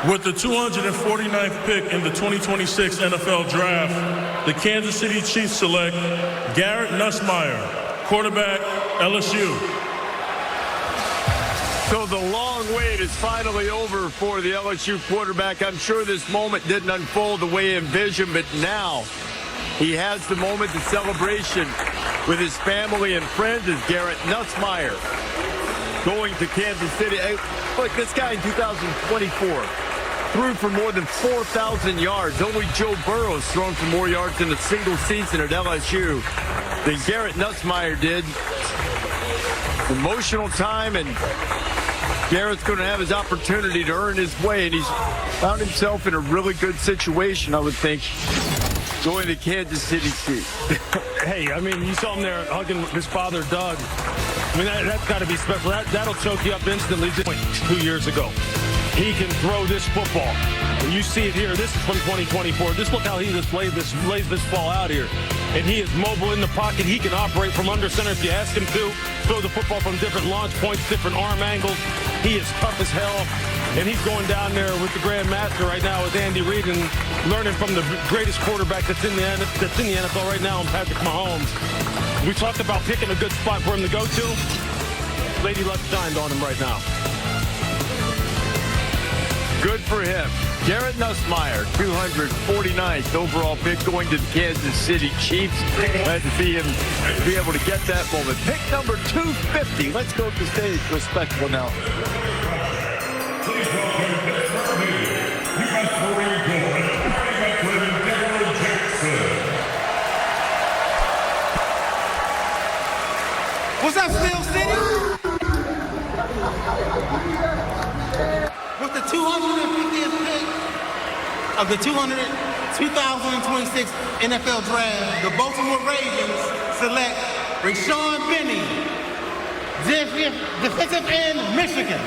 With the 249th pick in the 2026 NFL Draft, the Kansas City Chiefs select Garrett Nussmeier, quarterback, LSU. So the long wait is finally over for the LSU quarterback. I'm sure this moment didn't unfold the way he envisioned, but now he has the moment of celebration with his family and friends as Garrett Nussmeier going to Kansas City. Hey, look, this guy in 2024 threw for more than 4,000 yards. Only Joe Burrow's thrown for more yards in a single season at LSU than Garrett Nussmeier did. Emotional time, and Garrett's going to have his opportunity to earn his way, and he's found himself in a really good situation, I would think, going to Kansas City Chiefs. Hey, I mean, you saw him there hugging his father, Doug. I mean, that's got to be special. That'll choke you up instantly. 2 years ago, he can throw this football. And you see it here. This is from 2024. Just look how he just lays this ball out here. And he is mobile in the pocket. He can operate from under center if you ask him to. Throw the football from different launch points, different arm angles. He is tough as hell. And he's going down there with the Grand Master right now with Andy Reid and learning from the greatest quarterback that's in the NFL right now, Patrick Mahomes. We talked about picking a good spot for him to go to. Lady Luck shined on him right now. Good for him. Garrett Nussmeier, 249th overall pick, going to the Kansas City Chiefs. Glad to see him be able to get that moment. Pick number 250. Let's go to the stage for a spectacle now. What's up, Steel City? With the 250th pick of the 2026 NFL Draft, the Baltimore Ravens select Rayshaun Benny, defensive end, Michigan.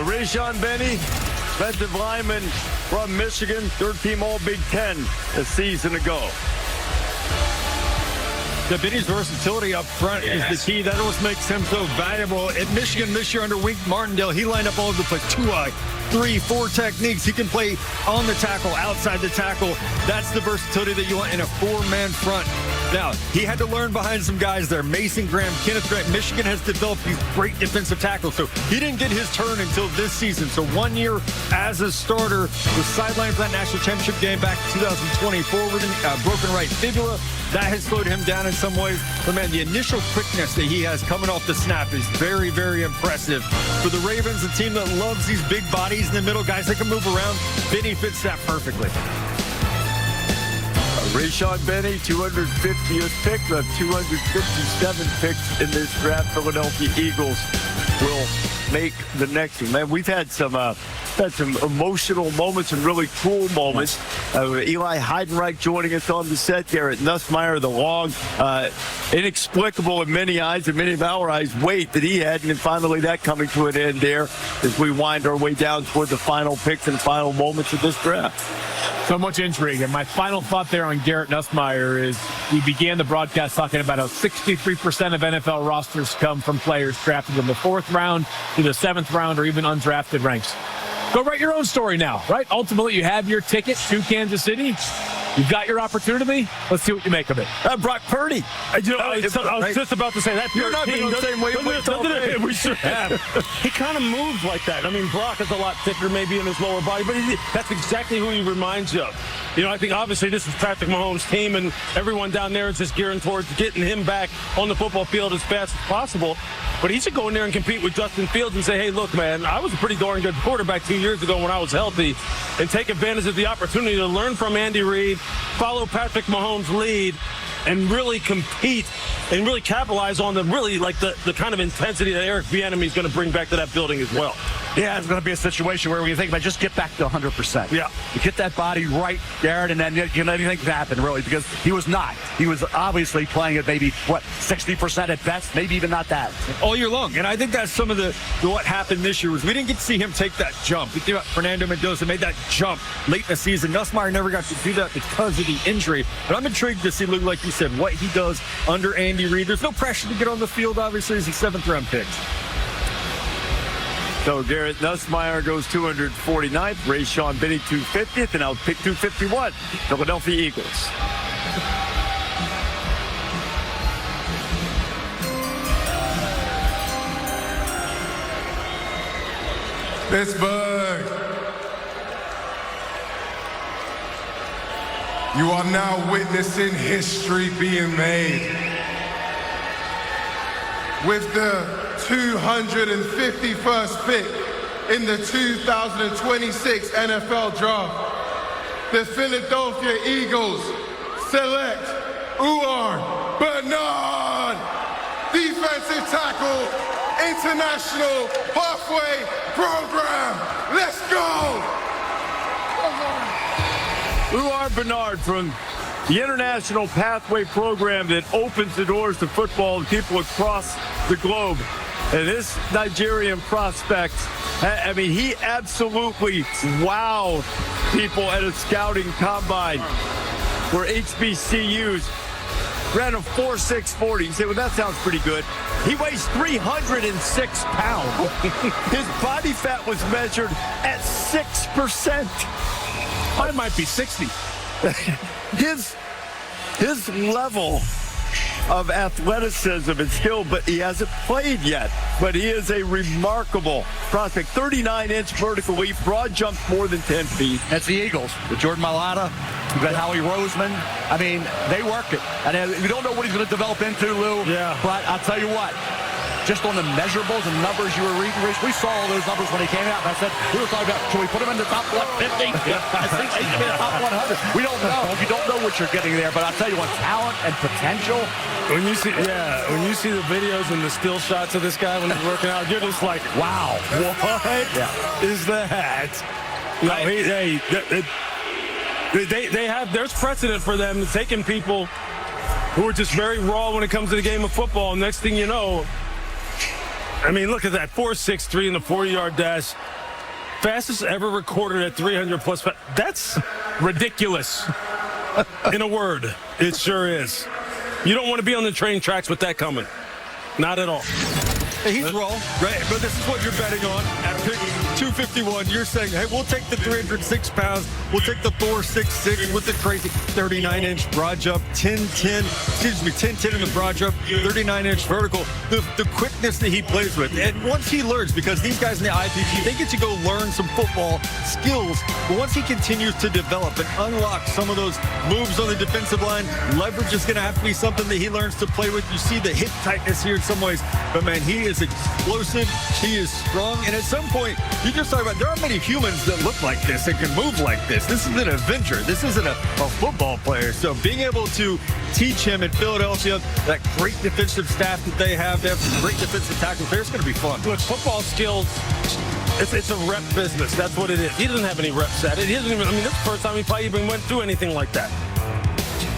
Rayshaun Benny, defensive lineman from Michigan, third-team All-Big Ten a season ago. The Benny's versatility up front is the key. That always makes him so valuable. At Michigan this year under Wink Martindale, he lined up all over the place. 2-eye, 3-4 techniques. He can play on the tackle, outside the tackle. That's the versatility that you want in a four-man front. Now, he had to learn behind some guys there. Mason Graham, Kenneth Grant. Michigan has developed these great defensive tackles, so he didn't get his turn until this season. So 1 year as a starter, was sidelined for that national championship game back in 2024 with a broken right fibula. That has slowed him down in some ways. But, man, the initial quickness that he has coming off the snap is very, very impressive. For the Ravens, a team that loves these big bodies in the middle, guys that can move around, Benny fits that perfectly. Rayshaun Benny, 250th pick, the 257 picks in this draft. Philadelphia Eagles will make the next one. Man, we've had some emotional moments and really cool moments. Eli Heidenreich joining us on the set. Garrett Nussmeier, the long, inexplicable in many eyes and many of our eyes, wait that he had, and then finally that coming to an end there as we wind our way down toward the final picks and final moments of this draft. So much intrigue. And my final thought there on Garrett Nussmeier is we began the broadcast talking about how 63% of NFL rosters come from players drafted in the 4th round to the 7th round or even undrafted ranks. Go write your own story now, right? Ultimately, you have your ticket to Kansas City. You've got your opportunity. Let's see what you make of it. Brock Purdy. I was just about to say that. You're not being the same way. We should have. He kind of moves like that. I mean, Brock is a lot thicker maybe in his lower body, but that's exactly who he reminds you of. You know, I think obviously this is Patrick Mahomes' team, and everyone down there is just gearing towards getting him back on the football field as fast as possible. But he should go in there and compete with Justin Fields and say, hey, look, man, I was a pretty darn good quarterback 2 years ago when I was healthy, and take advantage of the opportunity to learn from Andy Reid, follow Patrick Mahomes' lead, and really compete and really capitalize on the kind of intensity that Eric Bieniemy is going to bring back to that building as well. Yeah, it's going to be a situation where we think about just get back to 100%. Yeah. You get that body right, Garrett, and then you can let anything happen, really, because he was not. He was obviously playing at maybe, 60% at best, maybe even not that. All year long. And I think that's some of what happened this year was we didn't get to see him take that jump. We think about Fernando Mendoza made that jump late in the season. Nussmeier never got to do that because of the injury. But I'm intrigued to see Luke, like you you said, what he does under Andy Reid. There's no pressure to get on the field, obviously, as a 7th-round pick. So Garrett Nussmeier goes 249th, Rayshaun Benny 250th, and now pick 251, Philadelphia Eagles. Pittsburgh, you are now witnessing history being made. With the 251st pick in the 2026 NFL Draft, the Philadelphia Eagles select Uar Bernard, defensive tackle, international halfway program. Let's go! Uar Bernard from the International Pathway Program that opens the doors to football to people across the globe. And this Nigerian prospect, I mean, he absolutely wowed people at a scouting combine for HBCUs. Ran a 4.640. You say, well, that sounds pretty good. He weighs 306 pounds. His body fat was measured at 6%. I might be 60. His level of athleticism and skill, but he hasn't played yet. But he is a remarkable prospect. 39-inch vertical leap, broad jump more than 10 feet. That's the Eagles. With Jordan Mailata, you've got Howie Roseman. I mean, they work it. And we don't know what he's going to develop into, Lou. Yeah. But I'll tell you what. Just on the measurables and numbers you were reading, Rich, we saw all those numbers when he came out. And I said, we were talking about, should we put him in the top 150? I think he's in the top 100. We don't know. You don't know what you're getting there. But I'll tell you what, talent and potential. When you see the videos and the still shots of this guy when he's working out, you're just like, wow, what is that? No, they have, there's precedent for them taking people who are just very raw when it comes to the game of football. And next thing you know, I mean, look at that, 4.63 in the 40-yard dash. Fastest ever recorded at 300-plus. That's ridiculous. In a word, it sure is. You don't want to be on the train tracks with that coming. Not at all. Hey, he's wrong, right? But this is what you're betting on. At pick 251, you're saying, hey, we'll take the 306 pounds. We'll take the 4.66 with the crazy 39-inch broad jump, 10.10 in the broad jump, 39-inch vertical. The quickness that he plays with. And once he learns, because these guys in the IPG, they get to go learn some football skills. But once he continues to develop and unlock some of those moves on the defensive line, leverage is going to have to be something that he learns to play with. You see the hip tightness here in some ways. But, man, he is explosive. He is strong. And at some point, you just talk about there are many humans that look like this and can move like this. This is an adventure. This isn't a football player. So being able to teach him in Philadelphia, that great defensive staff that they have some great defensive tackles, there's going to be fun. Look, football skills, it's a rep business. That's what it is. He doesn't have any reps at it. He doesn't even, I mean, this is the first time he probably even went through anything like that.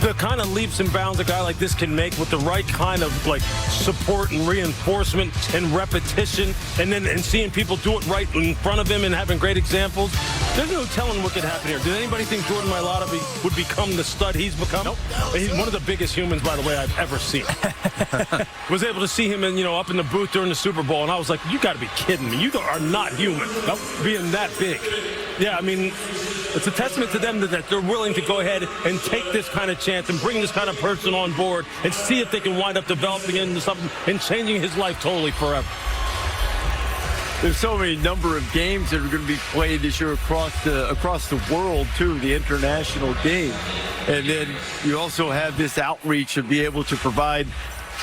The kind of leaps and bounds a guy like this can make with the right kind of like support and reinforcement and repetition, and seeing people do it right in front of him and having great examples. There's no telling what could happen here. Did anybody think Jordan Mailata would become the stud he's become? Nope. He's one of the biggest humans, by the way, I've ever seen. Was able to see him up in the booth during the Super Bowl, and I was like, you got to be kidding me. You are not human. Nope. Being that big. Yeah, I mean, it's a testament to them that they're willing to go ahead and take this kind of chance and bring this kind of person on board and see if they can wind up developing into something and changing his life totally forever. There's so many number of games that are going to be played this year across the world, too, the international game. And then you also have this outreach to be able to provide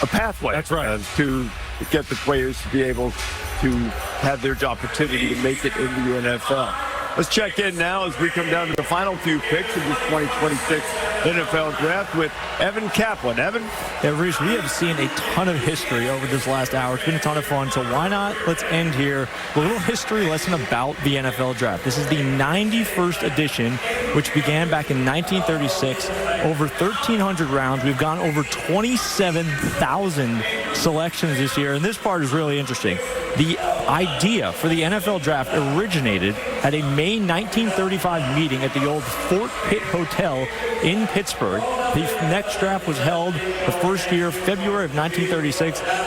a pathway. That's right. To get the players to be able to have their opportunity to make it into the NFL. Let's check in now as we come down to the final few picks of this 2026 NFL Draft with Evan Kaplan. Evan? Yeah, Reese, we have seen a ton of history over this last hour. It's been a ton of fun, so why not? Let's end here with a little history lesson about the NFL Draft. This is the 91st edition, which began back in 1936. Over 1,300 rounds. We've gone over 27,000 selections this year, and this part is really interesting. The idea for the NFL draft originated at a May 1935 meeting at the old Fort Pitt Hotel in Pittsburgh. The next draft was held the first year, February of 1936.